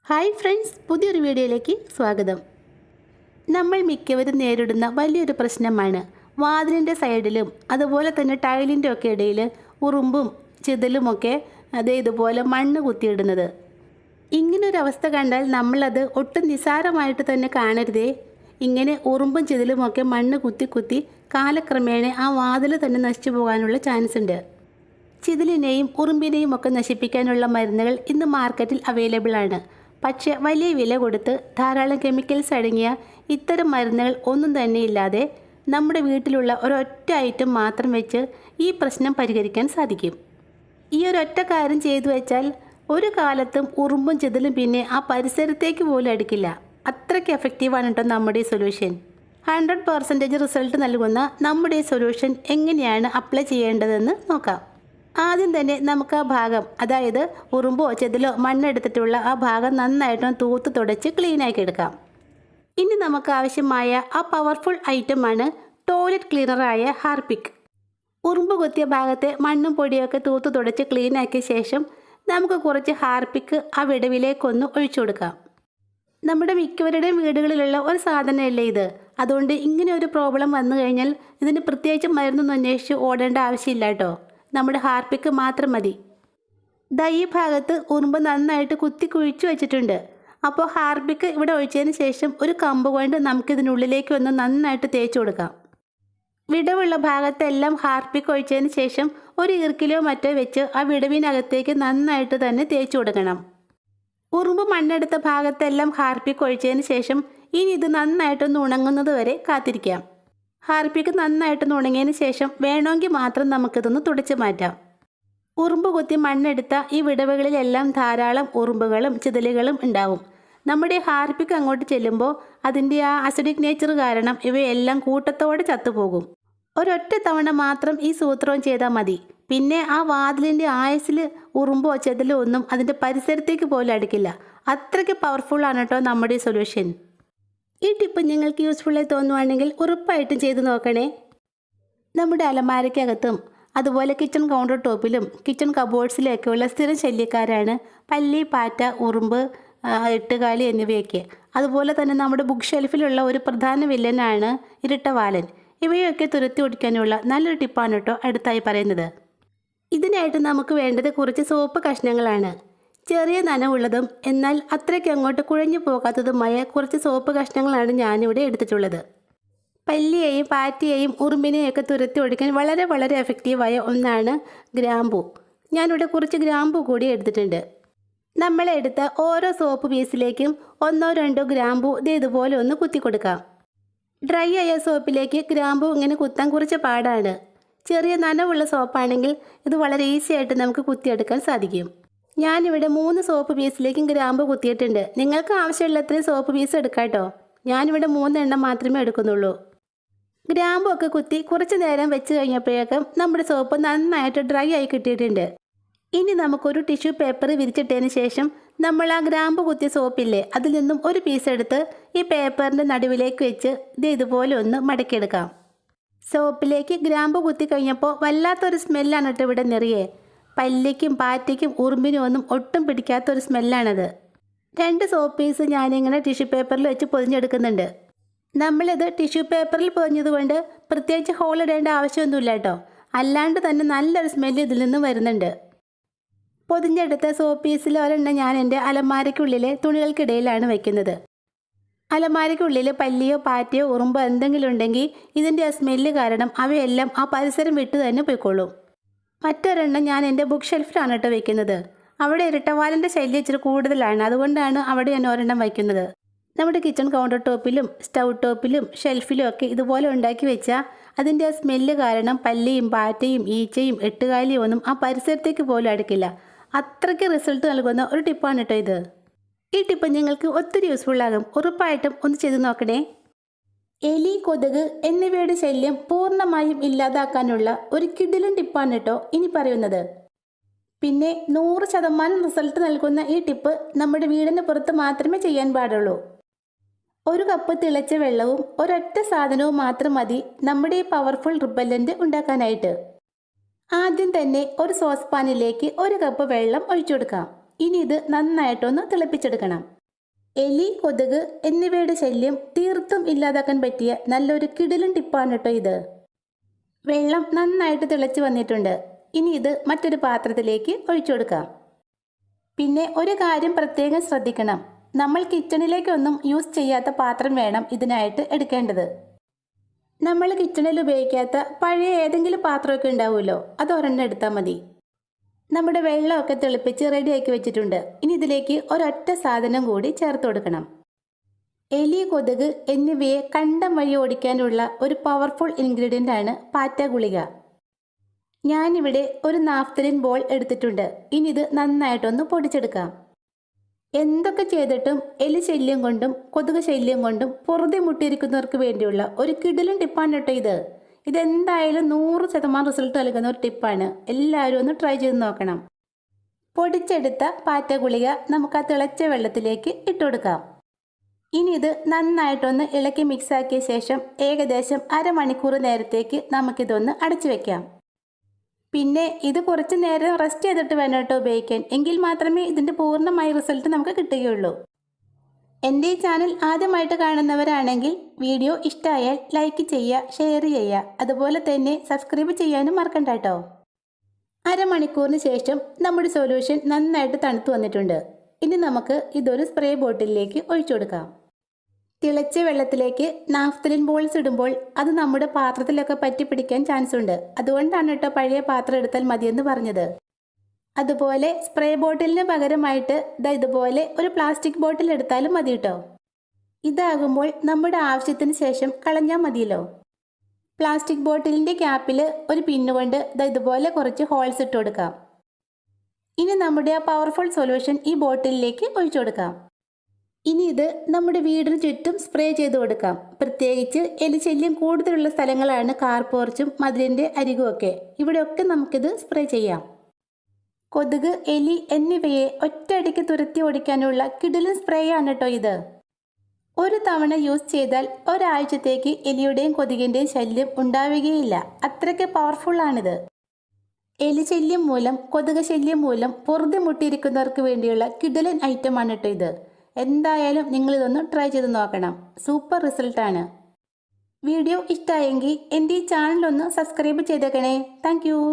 Hi friends, പുതിയൊരു വീഡിയോയിലേക്ക് സ്വാഗതം. നമ്മൾ മിക്കവരും നേരിടുന്ന വലിയൊരു പ്രശ്നമാണ് വാതിലിൻ്റെ സൈഡിലും അതുപോലെ തന്നെ ടൈലിൻ്റെ ഒക്കെ ഇടയിൽ ഉറുമ്പും ചിതലുമൊക്കെ ഇതുപോലെ മണ്ണ് കുത്തിയിടുന്നത്. ഇങ്ങനൊരവസ്ഥ കണ്ടാൽ നമ്മളത് ഒട്ടും നിസ്സാരമായിട്ട് തന്നെ കാണരുതേ. ഇങ്ങനെ ഉറുമ്പും ചിതലുമൊക്കെ മണ്ണ് കുത്തി കുത്തി കാലക്രമേണ ആ വാതിൽ തന്നെ നശിച്ചു പോകാനുള്ള ചാൻസ് ഉണ്ട്. ചിതലിനെയും ഉറുമ്പിനെയും ഒക്കെ നശിപ്പിക്കാനുള്ള മരുന്നുകൾ ഇന്ന് മാർക്കറ്റിൽ അവൈലബിൾ ആണ്. പക്ഷേ വലിയ വില കൊടുത്ത് ധാരാളം കെമിക്കൽസ് അടങ്ങിയ ഇത്തരം മരുന്നുകൾ ഒന്നും തന്നെ ഇല്ലാതെ നമ്മുടെ വീട്ടിലുള്ള ഒരൊറ്റ ഐറ്റം മാത്രം വെച്ച് ഈ പ്രശ്നം പരിഹരിക്കാൻ സാധിക്കും. ഈ ഒരൊറ്റ കാര്യം ചെയ്തു വെച്ചാൽ ഒരു കാലത്തും ഉറുമ്പും ചിതലും പിന്നെ ആ പരിസരത്തേക്ക് പോലും അടുക്കില്ല. അത്രയ്ക്ക് എഫക്റ്റീവാണ് കേട്ടോ നമ്മുടെ ഈ സൊല്യൂഷൻ. 100% റിസൾട്ട് നൽകുന്ന നമ്മുടെ ഈ സൊല്യൂഷൻ എങ്ങനെയാണ് അപ്ലൈ ചെയ്യേണ്ടതെന്ന് നോക്കാം. ആദ്യം തന്നെ നമുക്ക് ആ ഭാഗം, അതായത് ഉറുമ്പോ ചെതിലോ മണ്ണെടുത്തിട്ടുള്ള ആ ഭാഗം നന്നായിട്ടും തൂത്ത് തുടച്ച് ക്ലീനാക്കി എടുക്കാം. ഇനി നമുക്ക് ആവശ്യമായ ആ പവർഫുൾ ഐറ്റമാണ് ടോയ്ലറ്റ് ക്ലീനറായ ഹാർപിക്. ഉറുമ്പ് കുത്തിയ ഭാഗത്തെ മണ്ണും പൊടിയൊക്കെ തൂത്ത് തുടച്ച് ക്ലീനാക്കിയ ശേഷം നമുക്ക് കുറച്ച് ഹാർപിക് ആ വിടവിലേക്കൊന്ന് ഒഴിച്ചു കൊടുക്കാം. നമ്മുടെ മിക്കവരുടെയും വീടുകളിലുള്ള ഒരു സാധനമല്ലേ ഇത്. അതുകൊണ്ട് ഇങ്ങനെ ഒരു പ്രോബ്ലം വന്നു കഴിഞ്ഞാൽ ഇതിന് പ്രത്യേകിച്ച് മരുന്നൊന്നും അന്വേഷിച്ച് ഓടേണ്ട ആവശ്യമില്ല കേട്ടോ. നമ്മുടെ ഹാർപിക് മാത്രം മതി. ഈ ഭാഗത്ത് ഉറുമ്പ് നന്നായിട്ട് കുത്തി കുഴിച്ചു വെച്ചിട്ടുണ്ട്. അപ്പോൾ ഹാർപിക് ഇവിടെ ഒഴിച്ചതിന് ശേഷം ഒരു കമ്പ് കൊണ്ട് നമുക്കിതിനുള്ളിലേക്ക് ഒന്ന് നന്നായിട്ട് തേച്ച് കൊടുക്കാം. വിടവുള്ള ഭാഗത്തെല്ലാം ഹാർപിക് ഒഴിച്ചതിന് ശേഷം ഒരു ഈർക്കിലോ മറ്റോ വെച്ച് ആ വിടവിനകത്തേക്ക് നന്നായിട്ട് തന്നെ തേച്ച് കൊടുക്കണം. ഉറുമ്പ് മണ്ണെടുത്ത ഭാഗത്തെല്ലാം ഹാർപിക് ഒഴിച്ചതിന് ശേഷം ഇനി ഇത് നന്നായിട്ടൊന്ന് ഉണങ്ങുന്നത് വരെ കാത്തിരിക്കാം. ഹാർപിക് നന്നായിട്ടൊന്ന് ഉണങ്ങിയതിന് ശേഷം വേണമെങ്കിൽ മാത്രം നമുക്കിതൊന്ന് തുടച്ച് മാറ്റാം. ഉറുമ്പ് കുത്തി മണ്ണെടുത്ത ഈ വിടവുകളിലെല്ലാം ധാരാളം ഉറുമ്പുകളും ചിതലുകളും ഉണ്ടാവും. നമ്മുടെ ഹാർപിക് അങ്ങോട്ട് ചെല്ലുമ്പോൾ അതിൻ്റെ ആ അസിഡിക് നേച്ചർ കാരണം ഇവയെല്ലാം കൂട്ടത്തോടെ ചത്തുപോകും. ഒരൊറ്റ തവണ മാത്രം ഈ സൂത്രം ചെയ്താൽ മതി. പിന്നെ ആ വാതിലിൻ്റെ ആയുസ്സിൽ ഉറുമ്പോ ചെതലോ ഒന്നും അതിൻ്റെ പരിസരത്തേക്ക് പോലും അടുക്കില്ല. അത്രയ്ക്ക് പവർഫുള്ളാണ് കേട്ടോ നമ്മുടെ ഈ സൊല്യൂഷൻ. ഈ ടിപ്പ് നിങ്ങൾക്ക് യൂസ്ഫുള്ളായി തോന്നുവാണെങ്കിൽ ഉറപ്പായിട്ടും ചെയ്ത് നോക്കണേ. നമ്മുടെ അലമാരയ്ക്കകത്തും അതുപോലെ കിച്ചൺ കൗണ്ടർ ടോപ്പിലും കിച്ചൺ കബോർഡ്സിലൊക്കെയുള്ള സ്ഥിരം ശല്യക്കാരാണ് പല്ലി, പാറ്റ, ഉറുമ്പ്, എട്ടുകാലി എന്നിവയൊക്കെ. അതുപോലെ തന്നെ നമ്മുടെ ബുക്ക് ഷെൽഫിലുള്ള ഒരു പ്രധാന വില്ലനാണ് ഇരട്ടവാലൻ. ഇവയൊക്കെ തുരത്തി ഓടിക്കാനുള്ള നല്ലൊരു ടിപ്പാണ് കേട്ടോ അടുത്തായി പറയുന്നത്. ഇതിനായിട്ട് നമുക്ക് വേണ്ടത് കുറച്ച് സോപ്പ് കഷ്ണങ്ങളാണ്. ചെറിയ നനവുള്ളതും എന്നാൽ അത്രയ്ക്ക് അങ്ങോട്ട് കുഴഞ്ഞു പോകാത്തതുമായ കുറച്ച് സോപ്പ് കഷ്ണങ്ങളാണ് ഞാനിവിടെ എടുത്തിട്ടുള്ളത്. പല്ലിയെയും പാറ്റയെയും ഉറുമ്പിനെയും ഒക്കെ തുരത്തി ഓടിക്കാൻ വളരെ വളരെ എഫക്റ്റീവായ ഒന്നാണ് ഗ്രാമ്പൂ. ഞാനിവിടെ കുറച്ച് ഗ്രാമ്പൂ കൂടി എടുത്തിട്ടുണ്ട്. നമ്മളെടുത്ത ഓരോ സോപ്പ് പീസിലേക്കും 1-2 ഗ്രാമ്പൂ ഇതുപോലെ ഒന്ന് കുത്തി കൊടുക്കാം. ഡ്രൈ ആയ സോപ്പിലേക്ക് ഗ്രാമ്പൂ ഇങ്ങനെ കുത്താൻ കുറച്ച് പാടാണ്. ചെറിയ നനവുള്ള സോപ്പാണെങ്കിൽ ഇത് വളരെ ഈസി ആയിട്ട് നമുക്ക് കുത്തിയെടുക്കാൻ സാധിക്കും. ഞാനിവിടെ 3 സോപ്പ് പീസിലേക്കും ഗ്രാമ്പ് കുത്തിയിട്ടുണ്ട്. നിങ്ങൾക്ക് ആവശ്യമുള്ള അത്രയും സോപ്പ് പീസ് എടുക്കാം കേട്ടോ. ഞാനിവിടെ 3 എണ്ണം മാത്രമേ എടുക്കുന്നുള്ളൂ. ഗ്രാമ്പൊക്കെ കുത്തി കുറച്ച് നേരം വെച്ച് കഴിഞ്ഞപ്പോഴേക്കും നമ്മുടെ സോപ്പ് നന്നായിട്ട് ഡ്രൈ ആയി കിട്ടിയിട്ടുണ്ട്. ഇനി നമുക്കൊരു ടിഷ്യൂ പേപ്പർ വിരിച്ചിട്ടതിന് ശേഷം നമ്മൾ ആ ഗ്രാമ്പ് കുത്തിയ സോപ്പില്ലേ അതിൽ നിന്നും ഒരു പീസ് എടുത്ത് ഈ പേപ്പറിൻ്റെ നടുവിലേക്ക് വെച്ച് ഇതുപോലെ ഒന്ന് മടക്കിയെടുക്കാം. സോപ്പിലേക്ക് ഗ്രാമ്പ് കുത്തി കഴിഞ്ഞപ്പോൾ വല്ലാത്തൊരു സ്മെല്ലാണ് കേട്ടോ ഇവിടെ നിറയെ. പല്ലിക്കും പാറ്റയ്ക്കും ഉറുമ്പിനും ഒന്നും ഒട്ടും പിടിക്കാത്തൊരു സ്മെല്ലാണത്. 2 സോപ്പ് പീസ് ഞാനിങ്ങനെ ടിഷ്യൂ പേപ്പറിൽ വെച്ച് പൊതിഞ്ഞെടുക്കുന്നുണ്ട്. നമ്മളിത് ടിഷ്യൂ പേപ്പറിൽ പൊതിഞ്ഞതുകൊണ്ട് പ്രത്യേകിച്ച് ഹോൾ ഇടേണ്ട ആവശ്യമൊന്നുമില്ല കേട്ടോ. അല്ലാണ്ട് തന്നെ നല്ലൊരു സ്മെല്ല് ഇതിൽ നിന്ന് വരുന്നുണ്ട്. പൊതിഞ്ഞെടുത്ത സോപ്പ് പീസിൽ ഒരെണ്ണം ഞാൻ എൻ്റെ അലമാരയ്ക്കുള്ളിലെ തുണികൾക്കിടയിലാണ് വയ്ക്കുന്നത്. അലമാരയ്ക്കുള്ളിൽ പല്ലിയോ പാറ്റയോ ഉറുമ്പോ എന്തെങ്കിലും ഉണ്ടെങ്കിൽ ഇതിൻ്റെ ആ സ്മെല്ല് കാരണം അവയെല്ലാം ആ പരിസരം വിട്ട് തന്നെ പോയിക്കോളും. മറ്റൊരെണ്ണം ഞാൻ എൻ്റെ ബുക്ക് ഷെൽഫിലാണ് കേട്ടോ വയ്ക്കുന്നത്. അവിടെ ഇരട്ടവാലൻ്റെ ശല്യം ഇച്ചിരി കൂടുതലാണ്. അതുകൊണ്ടാണ് അവിടെ ഞാൻ ഒരെണ്ണം വയ്ക്കുന്നത്. നമ്മുടെ കിച്ചൺ കൗണ്ടർ ടോപ്പിലും സ്റ്റൗ ടോപ്പിലും ഷെൽഫിലും ഒക്കെ ഇതുപോലെ ഉണ്ടാക്കി വെച്ചാൽ അതിൻ്റെ ആ സ്മെല്ല് കാരണം പല്ലിയും പാറ്റയും ഈച്ചയും എട്ടുകാലിയും ഒന്നും ആ പരിസരത്തേക്ക് പോലും അടുക്കില്ല. അത്രയ്ക്ക് റിസൾട്ട് നൽകുന്ന ഒരു ടിപ്പാണ് കേട്ടോ ഇത്. ഈ ടിപ്പ് നിങ്ങൾക്ക് ഒത്തിരി യൂസ്ഫുള്ളാകും. ഉറപ്പായിട്ടും ഒന്ന് ചെയ്ത് നോക്കണേ. എലി, കൊതുക് എന്നിവയുടെ ശല്യം പൂർണ്ണമായും ഇല്ലാതാക്കാനുള്ള ഒരു കിടിലൻ ടിപ്പാണ് കേട്ടോ ഇനി പറയുന്നത്. പിന്നെ 100% റിസൾട്ട് നൽകുന്ന ഈ ടിപ്പ് നമ്മുടെ വീടിന് പുറത്ത് മാത്രമേ ചെയ്യാൻ പാടുള്ളൂ. 1 കപ്പ് തിളച്ച വെള്ളവും ഒരൊറ്റ സാധനവും മാത്രം മതി നമ്മുടെ ഈ പവർഫുൾ റിപ്പല്ലൻ്റ് ഉണ്ടാക്കാനായിട്ട്. ആദ്യം തന്നെ ഒരു സോസ് പാനിലേക്ക് 1 കപ്പ് വെള്ളം ഒഴിച്ചു കൊടുക്കാം. ഇനി ഇത് നന്നായിട്ടൊന്ന് തിളപ്പിച്ചെടുക്കണം. എലി, കൊതുക് എന്നിവയുടെ ശല്യം തീർത്തും ഇല്ലാതാക്കാൻ പറ്റിയ നല്ലൊരു കിടിലൻ ടിപ്പാണ് കേട്ടോ ഇത്. വെള്ളം നന്നായിട്ട് തിളച്ച് വന്നിട്ടുണ്ട്. ഇനി ഇത് മറ്റൊരു പാത്രത്തിലേക്ക് ഒഴിച്ചു കൊടുക്കാം. പിന്നെ ഒരു കാര്യം പ്രത്യേകം ശ്രദ്ധിക്കണം. നമ്മൾ കിച്ചണിലേക്കൊന്നും യൂസ് ചെയ്യാത്ത പാത്രം വേണം ഇതിനായിട്ട് എടുക്കേണ്ടത്. നമ്മൾ കിച്ചണിൽ ഉപയോഗിക്കാത്ത പഴയ ഏതെങ്കിലും പാത്രമൊക്കെ ഉണ്ടാവുമല്ലോ, അത് ഒരെണ്ണം എടുത്താൽ മതി. നമ്മുടെ വെള്ളമൊക്കെ തിളപ്പിച്ച് റെഡിയാക്കി വെച്ചിട്ടുണ്ട്. ഇനി ഇതിലേക്ക് ഒരൊറ്റ സാധനം കൂടി ചേർത്ത് കൊടുക്കണം. എലി, കൊതുക് എന്നിവയെ കണ്ടം വഴി ഓടിക്കാനുള്ള ഒരു പവർഫുൾ ഇൻഗ്രീഡിയൻ്റ് ആണ് പാറ്റ ഗുളിക. ഞാനിവിടെ ഒരു നാഫ്തലിൻ ബോൾ എടുത്തിട്ടുണ്ട്. ഇനി ഇത് നന്നായിട്ടൊന്ന് പൊടിച്ചെടുക്കാം. എന്തൊക്കെ ചെയ്തിട്ടും എലി ശല്യം കൊണ്ടും കൊതുക് ശല്യം കൊണ്ടും പൊറുതി മുട്ടിയിരിക്കുന്നവർക്ക് വേണ്ടിയുള്ള ഒരു കിടിലൻ ടിപ്പാണ് കേട്ടോ ഇത്. ഇതെന്തായാലും 100% റിസൾട്ട് നൽകുന്ന ഒരു ടിപ്പാണ്. എല്ലാവരും ഒന്ന് ട്രൈ ചെയ്ത് നോക്കണം. പൊടിച്ചെടുത്ത പാറ്റ ഗുളിക നമുക്ക് ആ തിളച്ച വെള്ളത്തിലേക്ക് ഇട്ടുകൊടുക്കാം. ഇനി ഇത് നന്നായിട്ടൊന്ന് ഇളക്കി മിക്സാക്കിയ ശേഷം ഏകദേശം അരമണിക്കൂർ നേരത്തേക്ക് നമുക്കിതൊന്ന് അടച്ചു വെക്കാം. പിന്നെ ഇത് കുറച്ച് നേരം റെസ്റ്റ് ചെയ്തിട്ട് വേണം കേട്ടോ ഉപയോഗിക്കാൻ. എങ്കിൽ മാത്രമേ ഇതിൻ്റെ പൂർണ്ണമായ റിസൾട്ട് നമുക്ക് കിട്ടുകയുള്ളൂ. എൻ്റെ ഈ ചാനൽ ആദ്യമായിട്ട് കാണുന്നവരാണെങ്കിൽ വീഡിയോ ഇഷ്ടമായാൽ ലൈക്ക് ചെയ്യുക, ഷെയർ ചെയ്യുക, അതുപോലെ തന്നെ സബ്സ്ക്രൈബ് ചെയ്യാനും മറക്കണ്ട കേട്ടോ. അരമണിക്കൂറിന് ശേഷം നമ്മുടെ സൊല്യൂഷൻ നന്നായിട്ട് തണുത്ത് വന്നിട്ടുണ്ട്. ഇനി നമുക്ക് ഇതൊരു സ്പ്രേ ബോട്ടിലേക്ക് ഒഴിച്ചു കൊടുക്കാം. തിളച്ച വെള്ളത്തിലേക്ക് നാഫ്തലിൻ ബോൾസ് ഇടുമ്പോൾ അത് നമ്മുടെ പാത്രത്തിലൊക്കെ പറ്റി പിടിക്കാൻ ചാൻസ് ഉണ്ട്. അതുകൊണ്ടാണ് കേട്ടോ പഴയ പാത്രം എടുത്താൽ മതിയെന്ന് പറഞ്ഞത്. അതുപോലെ സ്പ്രേ ബോട്ടിലിന് പകരമായിട്ട് ഇതുപോലെ ഒരു പ്ലാസ്റ്റിക് ബോട്ടിൽ എടുത്താലും മതി കേട്ടോ. ഇതാകുമ്പോൾ നമ്മുടെ ആവശ്യത്തിന് ശേഷം കളഞ്ഞാൽ മതിയല്ലോ. പ്ലാസ്റ്റിക് ബോട്ടിലിൻ്റെ ക്യാപ്പിൽ ഒരു പിന്നുകൊണ്ട് ഇതുപോലെ കുറച്ച് ഹോൾസ് ഇട്ട് കൊടുക്കാം. ഇനി നമ്മുടെ ആ പവർഫുൾ സൊല്യൂഷൻ ഈ ബോട്ടിലിലേക്ക് ഒഴിച്ചു കൊടുക്കാം. ഇനി ഇത് നമ്മുടെ വീടിന് ചുറ്റും സ്പ്രേ ചെയ്ത് കൊടുക്കാം. പ്രത്യേകിച്ച് എലിശല്യം കൂടുതലുള്ള സ്ഥലങ്ങളാണ് കാർ പോർച്ചും മതിലിൻ്റെ അരികുമൊക്കെ. ഇവിടെയൊക്കെ നമുക്കിത് സ്പ്രേ ചെയ്യാം. കൊതുക്, എലി എന്നിവയെ ഒറ്റയടിക്ക് തുരത്തി ഓടിക്കാനുള്ള കിടിലൻ സ്പ്രേ ആണ് കേട്ടോ ഇത്. ഒരു തവണ യൂസ് ചെയ്താൽ ഒരാഴ്ചത്തേക്ക് എലിയുടെയും കൊതുകിൻ്റെയും ശല്യം ഉണ്ടാവുകയില്ല. അത്രയ്ക്ക് പവർഫുള്ളാണിത്. എലിശല്യം മൂലം കൊതുക് ശല്യം മൂലം പൊറുതി മുട്ടിയിരിക്കുന്നവർക്ക് വേണ്ടിയുള്ള കിടിലൻ ഐറ്റമാണ് കേട്ടോ ഇത്. എന്തായാലും നിങ്ങളിതൊന്ന് ട്രൈ ചെയ്ത് നോക്കണം. സൂപ്പർ റിസൾട്ടാണ്. വീഡിയോ ഇഷ്ടമായെങ്കിൽ എൻ്റെ ഈ ചാനലൊന്ന് സബ്സ്ക്രൈബ് ചെയ്തേക്കണേ. താങ്ക്